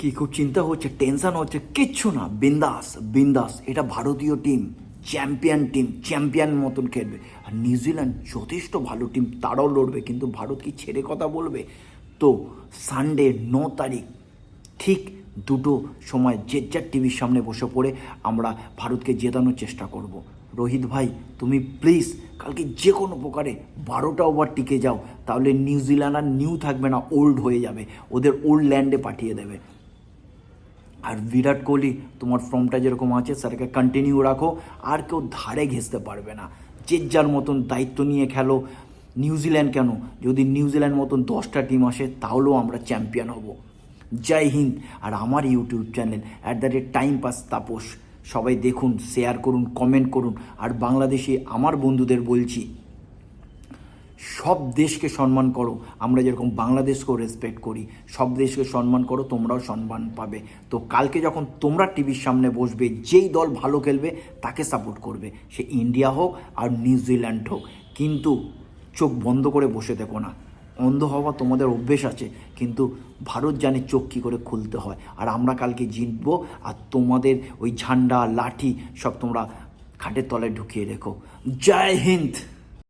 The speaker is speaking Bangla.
কি খুব চিন্তা হচ্ছে, টেনশন হচ্ছে? কিচ্ছু না, বিন্দাস বিন্দাস। এটা ভারতীয় টিম, চ্যাম্পিয়ন টিম, চ্যাম্পিয়ন মতন খেলবে। আর নিউজিল্যান্ড যথেষ্ট ভালো টিম, তারাও লড়বে, কিন্তু ভারত কি ছেড়ে কথা বলবে? তো সানডে 9 তারিখ ঠিক 2টো সময় যে যার টিভির সামনে বসে পড়ে আমরা ভারতকে জেতানোর চেষ্টা করব। রোহিত ভাই, তুমি প্লিজ কালকে যে কোনো প্রকারে 12টা ওভার টিকে যাও, তাহলে নিউজিল্যান্ড আর নিউ থাকবে না, ওল্ড হয়ে যাবে, ওদের ওল্ড ল্যান্ডে পাঠিয়ে দেবে। আর বিরাট কোহলি, তোমার ফর্মটা যেরকম আছে স্যারকে কন্টিনিউ রাখো, আর কেউ ধারে ঘেঁচতে পারবে না। যে যার মতন দায়িত্ব নিয়ে খেলো। নিউজিল্যান্ড কেন, যদি নিউজিল্যান্ড মতন 10টা টিম আসে তাহলেও আমরা চ্যাম্পিয়ন হব। জয় হিন্দ। আর আমার YouTube channel @time pass Tapas, সবাই দেখুন, শেয়ার করুন, কমেন্ট করুন। আর বাংলাদেশে আমার বন্ধুদের বলছি, সব দেশকে সম্মান করো, আমরা যেরকম বাংলাদেশকেও রেসপেক্ট করি, সব দেশকে সম্মান করো, তোমরাও সম্মান পাবে। তো কালকে যখন তোমরা টিভির সামনে বসবে, যেই দল ভালো খেলবে তাকে সাপোর্ট করবে, সে ইন্ডিয়া হোক আর নিউজিল্যান্ড হোক। কিন্তু চোখ বন্ধ করে বসে দেখো না, অন্ধ হওয়া তোমাদের অভ্যেস আছে, কিন্তু ভারত জানে চোখ কী করে খুলতে হয়। আর আমরা কালকে জিতবো, আর তোমাদের ওই ঝান্ডা লাঠি সব তোমরা খাটের তলায় ঢুকিয়ে রেখো। জয় হিন্দ।